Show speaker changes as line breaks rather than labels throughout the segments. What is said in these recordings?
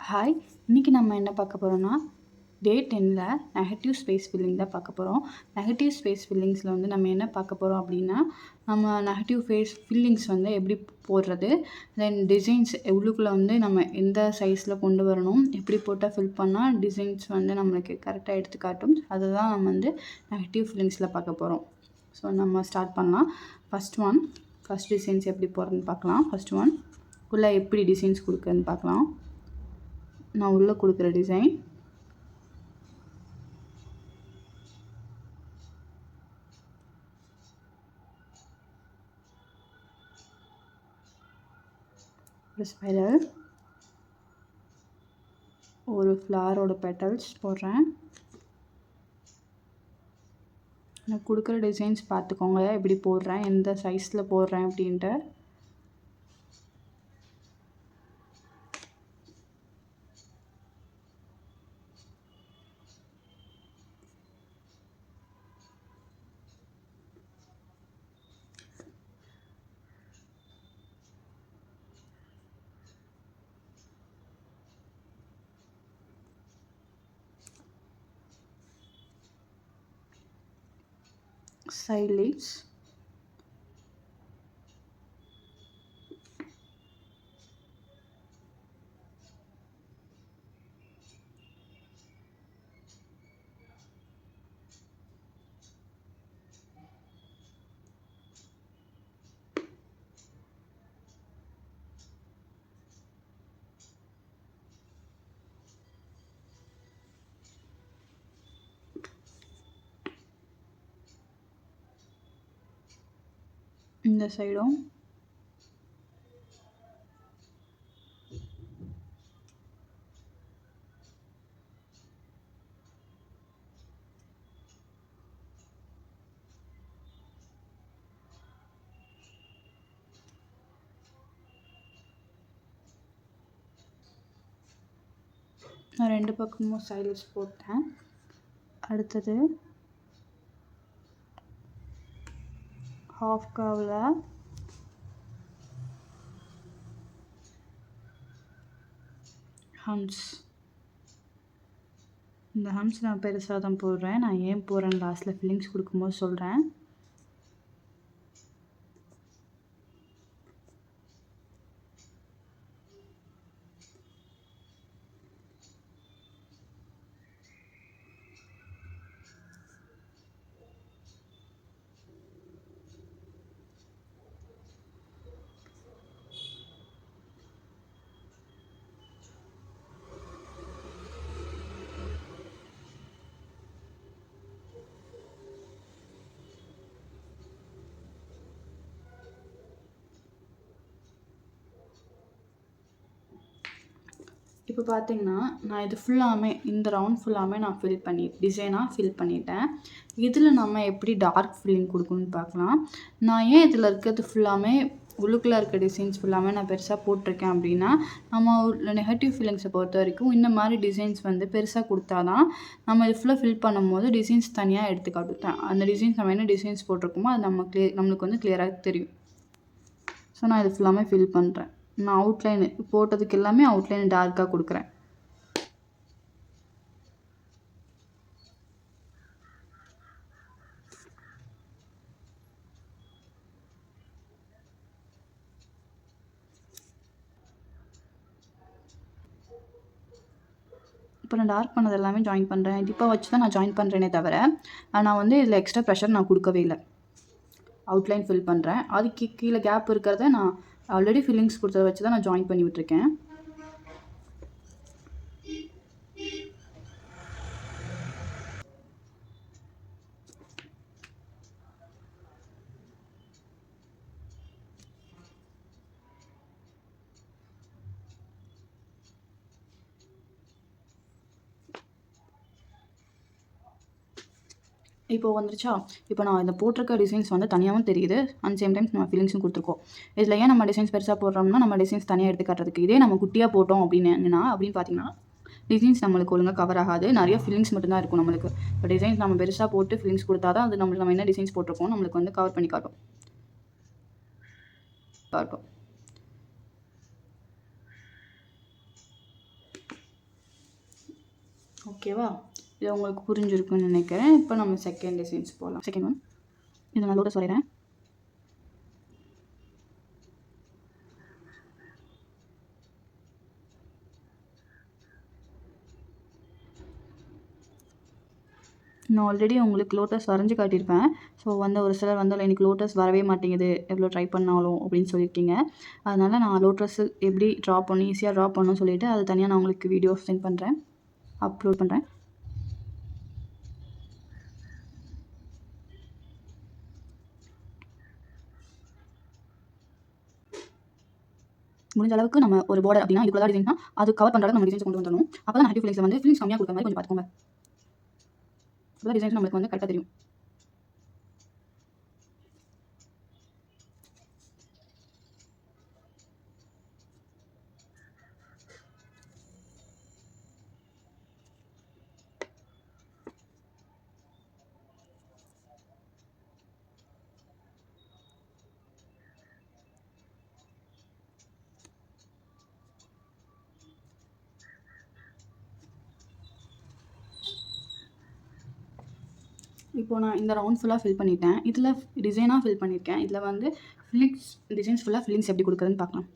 Hi, இன்றைக்கி நம்ம என்ன பார்க்க போகிறோம்னா டே 10ல் நெகட்டிவ் ஸ்பேஸ் ஃபில்லிங் தான் பார்க்க போகிறோம். நெகட்டிவ் ஸ்பேஸ் ஃபில்லிங்ஸில் வந்து நம்ம என்ன பார்க்க போகிறோம் அப்படின்னா, நம்ம நெகட்டிவ் ஃபில்லிங்ஸ் வந்து எப்படி போடுறது, தென் டிசைன்ஸ் உள்ளுக்குள்ளே வந்து நம்ம எந்த சைஸில் கொண்டு வரணும், எப்படி போட்டால் ஃபில் பண்ணால் டிசைன்ஸ் வந்து நம்மளுக்கு கரெக்டாக எடுத்து காட்டும். அதுதான் நம்ம வந்து நெகட்டிவ் ஃபில்லிங்ஸில் பார்க்க போகிறோம். ஸோ நம்ம ஸ்டார்ட் பண்ணலாம். ஃபஸ்ட் டிசைன்ஸ் எப்படி போடுறதுன்னு பார்க்கலாம். ஃபஸ்ட் ஒன் உள்ளே எப்படி டிசைன்ஸ் கொடுக்குறதுன்னு பார்க்கலாம். நான் உள்ளே கொடுக்குற டிசைன் ஒரு ஸ்பைரல், ஒரு ஃப்ளவரோட பெட்டல்ஸ் போடுறேன். நான் கொடுக்குற டிசைன்ஸ் பார்த்துக்கோங்க, எப்படி போடுறேன், எந்த சைஸில் போடுறேன் அப்படின்ட்டு. Side leaves, இந்த சைடும் நான் 2 பக்கமும் சைலஸ் போட்டேன். அடுத்தது ஹாஃப் கர்வில் ஹம்ஸ். இந்த ஹம்ஸ் நான் பெருசாக தான் போடுறேன். நான் ஏன் போடுறேன் லாஸ்ட்டில் ஃபில்லிங்ஸ் கொடுக்கும்போது சொல்கிறேன். இப்போ பார்த்தீங்கன்னா நான் இது ஃபுல்லாமே இந்த ரவுண்ட் ஃபுல்லாமே நான் டிசைனாக ஃபில் பண்ணிட்டேன். இதில் நம்ம எப்படி டார்க் ஃபில்லிங் கொடுக்கணும்னு பார்க்கலாம். நான் ஏன் இதில் இருக்கிறது ஃபுல்லாமே உள்ளுக்குள்ளே இருக்க டிசைன்ஸ் ஃபுல்லாமே நான் பெருசாக போட்டிருக்கேன் அப்படின்னா, நம்ம நெகட்டிவ் ஃபில்லிங்ஸை பொறுத்த வரைக்கும் இந்த மாதிரி டிசைன்ஸ் வந்து பெருசாக கொடுத்தா தான் நம்ம இது ஃபுல்லாக ஃபில் பண்ணும்போது டிசைன்ஸ் தனியாக எடுத்து காட்டுட்டேன். அந்த டிசைன்ஸ் நம்ம என்ன டிசைன்ஸ் போட்டிருக்கோமோ அது நம்மளுக்கு வந்து கிளியராக தெரியும். ஸோ நான் இது ஃபுல்லாமே ஃபில் பண்ணுறேன். நான் அவுட்லைனு போட்டதுக்கு எல்லாமே அவுட்லைன் டார்க்காக கொடுக்குறேன். இப்போ நான் டார்க் பண்ணது எல்லாமே ஜாயின் பண்ணுறேன். டிப்பாக வச்சு தான் நான் ஜாயின் பண்ணுறேனே தவிர நான் வந்து இதில் எக்ஸ்ட்ரா ப்ரெஷர் நான் கொடுக்கவே இல்லை. அவுட்லைன் ஃபில் பண்ணுறேன். அதுக்கு கீழே கேப் இருக்கிறத நான் ஆல்ரெடி ஃபில்லிங்ஸ் கொடுத்தத வச்சு தான் நான் ஜாயின் பண்ணி விட்டுருக்கேன். இப்போ வந்துருச்சா? இப்போ நான் இந்த போட்டிருக்க டிசைன்ஸ் வந்து தனியாகவும் தெரியுது. அண்ட் சேம் டைம்ஸ் நம்ம ஃபில்லிங்ஸும் கொடுத்துருக்கோம். இதில் ஏன் நம்ம டிசைன்ஸ் பெருசாக போடுறோம்னா, நம்ம டிசைன்ஸ் தனியாக எடுத்து காட்டுறதுக்கு. இதே நம்ம குட்டியாக போட்டோம் அப்படின்னு பார்த்தீங்கன்னா, டிசைன்ஸ் நம்மளுக்கு ஒழுங்காக கவர் ஆகாது. நிறைய ஃபில்லிங்ஸ் மட்டும்தான் இருக்கும் நம்மளுக்கு. இப்போ டிசைன்ஸ் நம்ம பெருசாக போட்டு ஃபில்லிங்ஸ் கொடுத்தா தான் அது நம்ம என்ன டிசைன்ஸ் போட்டிருக்கோம் நம்மளுக்கு வந்து கவர் பண்ணி காட்டும். ஓகேவா? இது உங்களுக்கு புரிஞ்சிருக்குன்னு நினைக்கிறேன். இப்போ நம்ம செகண்ட் டிசைன்ஸ் போகலாம். செகண்ட் ஒன் இதை நான் லோட்டஸ் வரைகிறேன். நான் ஆல்ரெடி உங்களுக்கு லோட்டஸ் வரைஞ்சி காட்டியிருப்பேன். ஸோ வந்து ஒரு சிலர் வந்து எனக்கு லோட்டஸ் வரவே மாட்டேங்குது எவ்வளோ ட்ரை பண்ணாலும் அப்படின்னு சொல்லியிருக்கீங்க. அதனால் நான் லோட்டஸ் எப்படி ட்ரா பண்ணி ஈஸியாக ட்ரா பண்ணணும்னு சொல்லிவிட்டு அது தனியாக நான் உங்களுக்கு வீடியோ சென்ட் பண்ணுறேன், அப்லோட் பண்ணுறேன். முடிஞ்ச அளவுக்கு நம்ம ஒரு பார்டர் அப்படின்னா இதுக்குள்ள தான் டிசைன் தான் அது கவர் பண்ணுற நம்ம டிசைன்ஸ் கொண்டு வந்துடணும். அப்போ தான் நெகட்டிவ் ஃபில்லிங்ஸில் வந்து ஃபில்லிங்ஸ் கம்மியாக கொடுக்குற மாதிரி கொஞ்சம் பார்த்துக்கோங்க. அப்போ தான் டிசைன்ஸ் நம்மளுக்கு வந்து கரெக்டாக தெரியும். இப்போ நான் இந்த ரவுண்ட் ஃபுல்லாக ஃபில் பண்ணிட்டேன். இதில் டிசைனாக ஃபில் பண்ணியிருக்கேன். இதில் வந்து ஃபில்லிங்ஸ் டிசைன்ஸ் ஃபுல்லாக ஃபில்லிங்ஸ் எப்படி கொடுக்குறதுன்னு பார்க்கலாம்.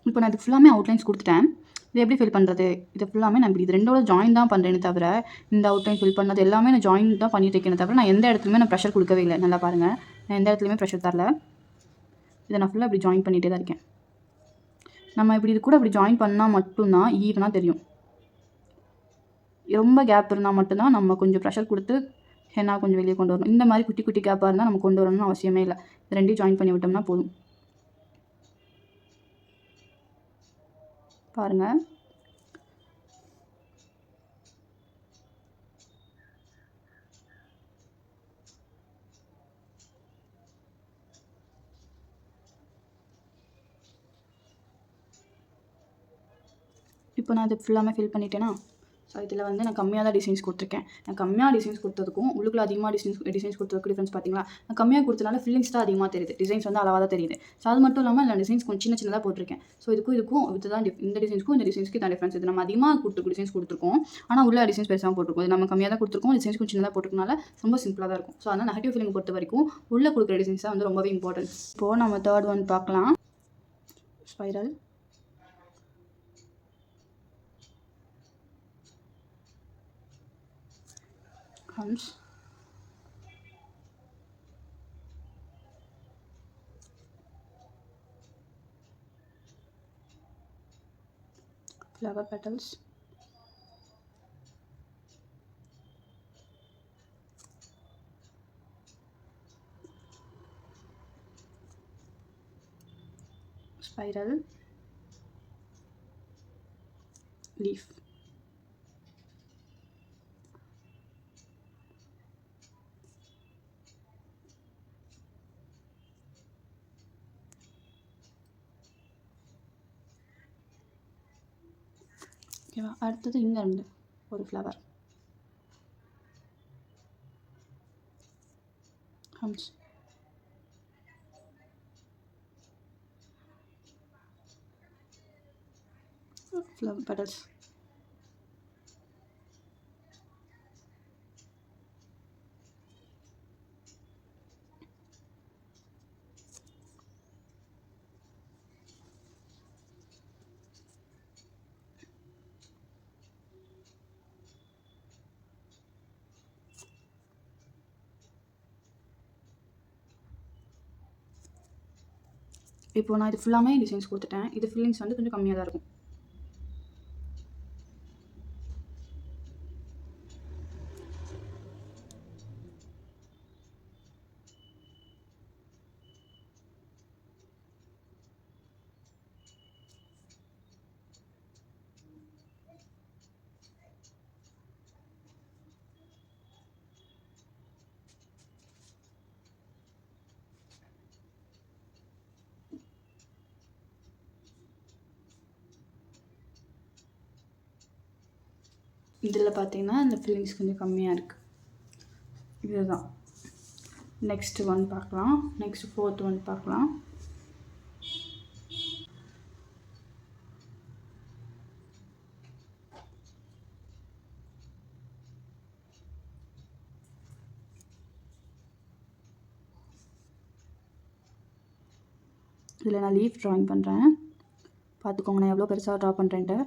இப்போ நான் இதுக்கு ஃபுல்லாமே அவுட்லைன்ஸ் கொடுத்துட்டேன். இது எப்படி ஃபில் பண்ணுறது? இது ஃபுல்லாமே நான் இப்படி இது ரெண்டோட ஜாயின் தான் பண்ணுறேனே தவிர இந்த அவுட்லைன் ஃபில் பண்ணது எல்லாமே நான் ஜாயின் தான் பண்ணிட்டு இருக்கேனே தவிர நான் எந்த இடத்துலையுமே நான் ப்ரெஷர் கொடுக்கவே இல்லை. நல்லா பாருங்கள், நான் எந்த இடத்துலையுமே ப்ரெஷர் தரல. இதை நான் ஃபுல்லாக இப்படி ஜாயின் பண்ணிகிட்டே தான் இருக்கேன். நம்ம இப்படி இது கூட இப்படி ஜாயின் பண்ணால் மட்டும்தான் ஈவனாக தெரியும். ரொம்ப கேப் இருந்தால் மட்டும்தான் நம்ம கொஞ்சம் ப்ரெஷர் கொடுத்து ஹென்னா கொஞ்சம் வெளியே கொண்டு வரணும். இந்த மாதிரி குட்டி குட்டி கேப்பாக இருந்தால் நம்ம கொண்டு வரணும்னு அவசியமே இல்லை. இது ரெண்டையும் ஜாயின் பண்ணி விட்டோம்னா போதும். பாருங்கள், இப்போ நான் இது ஃபுல்லாமே ஃபில் பண்ணிட்டேன்னா, ஸோ இதில் வந்து நான் கம்மியாக தான் டிசைன்ஸ் கொடுத்துருக்கேன். நான் கம்மியாக டிசைன்ஸ் கொடுத்ததுக்கும் உள்ளுக்குள்ள அதிகமாக டிசைன்ஸ் கொடுத்ததுக்கு டிஃப்ரென்ஸ் பார்த்தீங்களா? நான் கம்மியாக கொடுத்தனால ஃபில்லிங்ஸ் தான் அதிகமாக தெரியுது, டிசைன்ஸ் வந்து அளவாக தான் தெரியுது. ஸோ அது மட்டும் இல்லாமல் நான் டிசைன்ஸ் கொஞ்சம் சின்ன சின்னதாக போட்டிருக்கேன். ஸோ இதுக்கும் இதுதான் இந்த டிசைன்ஸ்க்கும் இந்த டிசைன்ஸ்க்கு தான் டிஃப்ரென்ஸ். இது நம்ம அதிகமாக டிசைன்ஸ் கொடுத்துருக்கோம், ஆனால் உள்ள டிசைன்ஸ் பெருசாக போட்டிருக்கோம். இது நம்ம கம்மியாக தான் கொடுத்துருக்கோம், டிசைன்ஸ் கொஞ்சம் சின்னதாக போட்டிருக்கனால ரொம்ப சிம்பிளாக தான் இருக்கும். ஸோ அதனால் நெகட்டிவ் ஃபில்லிங் பொறுத்த வரைக்கும் உள்ள கொடுக்குற டிசைன்ஸ் தான் வந்து ரொம்பவே இம்பார்ட்டன்ட். இப்போது நம்ம தேர்ட் ஒன் பார்க்கலாம். ஸ்பைரல், ஹம்ஸ், flower petals, spiral, leaf. ஓகேவா? அடுத்தது இங்கே இருந்து ஒரு ஃப்ளவர், ஹம்ஸ், ஃப்ளவர் பெட்டல்ஸ். இப்போ நான் இது ஃபுல்லாமே டிசைன்ஸ் கொடுத்துட்டேன். இது ஃபில்லிங்ஸ் வந்து கொஞ்சம் கம்மியாக தான் இருக்கும். இதில் பார்த்தீங்கன்னா இந்த ஃபில்லிங்ஸ் கொஞ்சம் கம்மியாக இருக்குது. இதுதான். நெக்ஸ்ட்டு ஒன் பார்க்கலாம். நெக்ஸ்ட்டு 4th ஒன் பார்க்கலாம். இதில் நான் லீஃப் ட்ராயிங் பண்ணுறேன். பார்த்துக்கோங்க நான் எவ்வளோ பெருசாக ட்ரா பண்ணுறேன்ட்டு.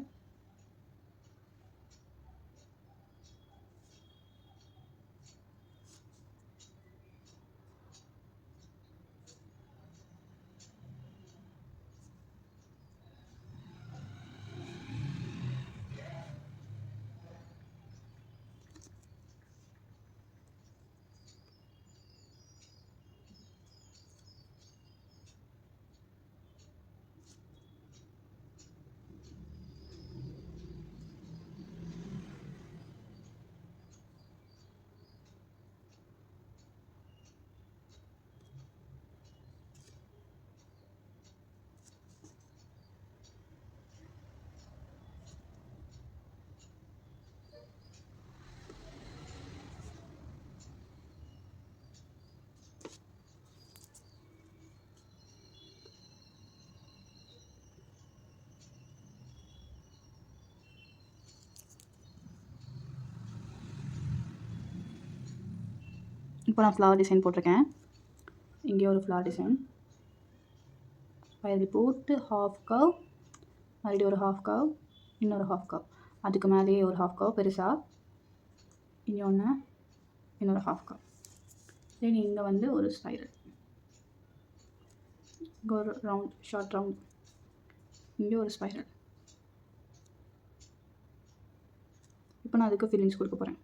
இப்போ நான் ஃப்ளவர் டிசைன் போட்டிருக்கேன். இங்கே ஒரு ஃப்ளவர் டிசைன் அது போட்டு ஹாஃப் கவ், மறுபடியும் ஒரு ஹாஃப் கவ், இன்னொரு ஹாஃப் கவ், அதுக்கு மேலேயே ஒரு ஹாஃப் கவ் பெருசாக, இன்னொன்று இன்னொரு ஹாஃப் கவ். தென் இங்கே வந்து ஒரு ஸ்பைரல், இங்கே ஒரு ரவுண்ட் ஷார்ட் ரவுண்ட், இங்கே ஒரு ஸ்பைரல். இப்போ நான் அதுக்கு ஃபில்லிங்ஸ் கொடுக்க போகிறேன்.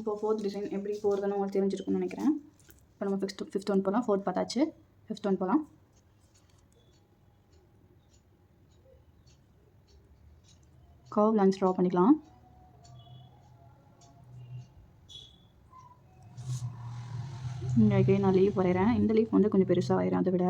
இப்போ 4th டிசைன் எப்படி போகிறதுன்னு உங்களுக்கு தெரிஞ்சிருக்குன்னு நினைக்கிறேன். இப்போ நம்ம ஃபிஃப்த் ஒன் போகலாம். 4th பார்த்தாச்சு, 5th ஒன் போகலாம். கர்வ் லைன்ஸ் ட்ரா பண்ணிக்கலாம். இங்கே நான் லீஃப் வரைகிறேன். இந்த லீஃப் வந்து கொஞ்சம் பெருசாக வரைகிறேன் அதை விட.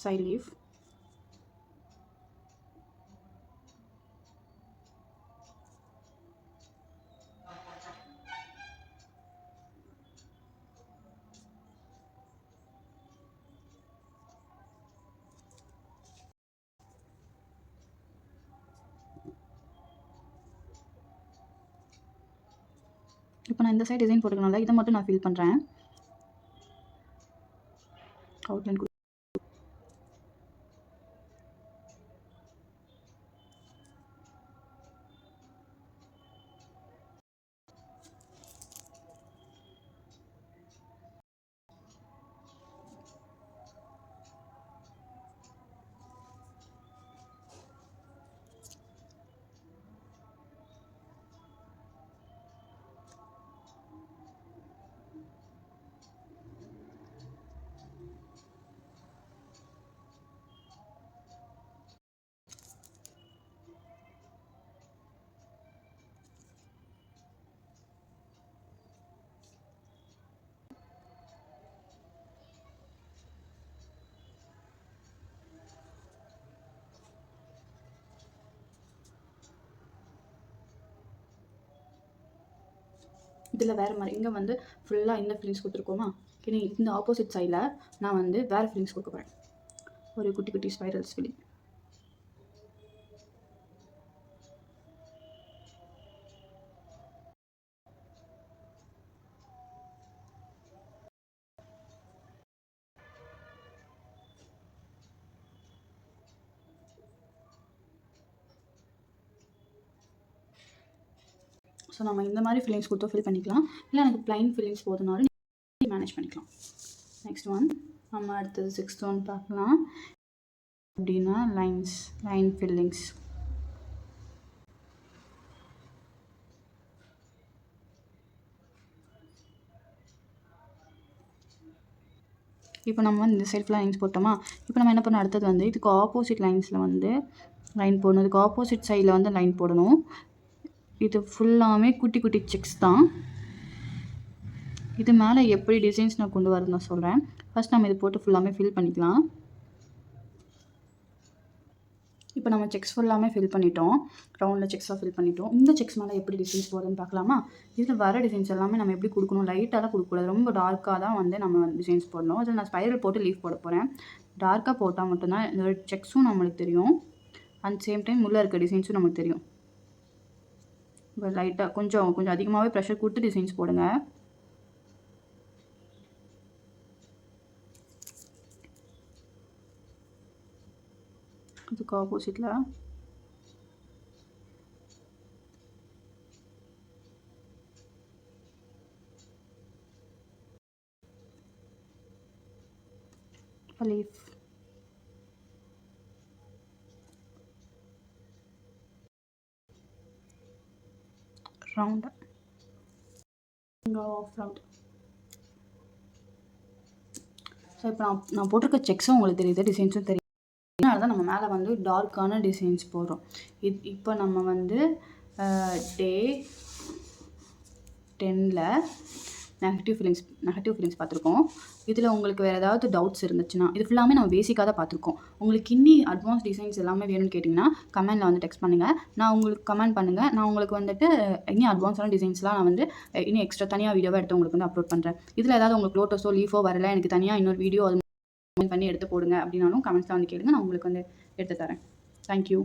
Side leaf. இப்போ நான் இந்த சைடு டிசைன் போட்டுக்கனால இதை மட்டும் நான் ஃபில் பண்ணுறேன். அவுட்லைன் இதில் வேறு மாதிரி இங்கே வந்து ஃபுல்லாக இந்த ஃபில்லிங்ஸ் கொடுத்துருக்கோமா. ஓகே, இந்த ஆப்போசிட் சைடில் நான் வந்து வேறு ஃபில்லிங்ஸ் கொடுக்க போகிறேன். ஒரு குட்டி குட்டி ஸ்பைரல்ஸ் ஃபில்லிங். ஸோ நம்ம இந்த மாதிரி ஃபில்லிங்ஸ் கொடுத்து ஃபில் பண்ணிக்கலாம். இல்லை எனக்கு ப்ளைன் ஃபில்லிங்ஸ் போதுனாலும் மேனேஜ் பண்ணிக்கலாம். நெக்ஸ்ட் ஒன் நம்ம அடுத்தது 6th ஒன் பார்க்கலாம். அப்படின்னா லைன் ஃபில்லிங்ஸ். இப்போ நம்ம வந்து இந்த சைட் ஃபுல்லாக லைன்ஸ் போட்டோமா. இப்போ நம்ம என்ன பண்ணணும், அடுத்தது வந்து இதுக்கு ஆப்போசிட் லைன்ஸில் வந்து லைன் போடணும். இதுக்கு ஆப்போசிட் சைடில் வந்து லைன் போடணும். இது ஃபுல்லாமே குட்டி குட்டி செக்ஸ் தான். இது மேலே எப்படி டிசைன்ஸ் நான் கொண்டு வரேன்னு நான் சொல்கிறேன். ஃபஸ்ட் நம்ம இது போட்டு ஃபுல்லாமே ஃபில் பண்ணிக்கலாம். இப்போ நம்ம செக்ஸ் ஃபுல்லாமே ஃபில் பண்ணிட்டோம். ரவுண்டில் செக்ஸாக ஃபில் பண்ணிட்டோம். இந்த செக்ஸ் மேலே எப்படி டிசைன்ஸ் போடுறதுன்னு பார்க்கலாமா. இதில் வர டிசைன்ஸ் எல்லாமே நம்ம எப்படி கொடுக்கணும், லைட்டாக கொடுக்கக்கூடாது, ரொம்ப டார்க்காக தான் வந்து நம்ம டிசைன்ஸ் போடணும். அதில் நான் ஸ்பைரல் போட்டு லீஃப் போட போகிறேன். டார்க்காக போட்டால் மட்டும்தான் இந்த செக்ஸும் நம்மளுக்கு தெரியும், அண்ட் சேம் டைம் உள்ளே இருக்க டிசைன்ஸும் நமக்கு தெரியும். இப்போ லைட்டாக கொஞ்சம் அதிகமாகவே ப்ரெஷர் கொடுத்து டிசைன்ஸ் போடுங்க. இதுக்கு ஆப்போசிட்டில் leaf. Round of round. So இப்போ நான் போட்டிருக்க செக்ஸும் உங்களுக்கு தெரியுது, டிசைன்ஸும் தெரியுது. அதனால தான் நம்ம மேலே வந்து டார்க்கான டிசைன்ஸ் போடுறோம். இப்போ நம்ம வந்து டே 10ல் நெகட்டிவ் ஃபீலிங்ஸ் பார்த்துருக்கோம். இதில் உங்களுக்கு வேறு ஏதாவது டவுட்ஸ் இருந்துச்சுன்னா, இது ஃபுல்லாமே நம்ம பேசிக்காக தான் பார்த்துருக்கோம். உங்களுக்கு இன்னி அட்வான்ஸ் டிசைன்ஸ் எல்லாமே வேணும்னு கேட்டிங்கன்னா கமெண்டில் வந்து டெக்ஸ்ட் பண்ணுங்கள். நான் உங்களுக்கு கமெண்ட் பண்ணுங்கள். நான் உங்களுக்கு வந்துட்டு இன்னும் அட்வான்ஸான டிசைன்ஸ்லாம் நான் வந்து இன்னும் எக்ஸ்ட்ரா தனியாக வீடியோவாக எடுத்து உங்களுக்கு வந்து அப்லோட் பண்ணுறேன். இதில் ஏதாவது உங்களுக்கு லோட்டஸோ லீஃபோ வரல, எனக்கு தனியாக இன்னொரு வீடியோ அது பண்ணி எடுத்து போடுங்க அப்படின்னாலும் கமெண்ட்ஸில் வந்து கேளுங்க, நான் உங்களுக்கு வந்து எடுத்து தரேன். தேங்க்யூ.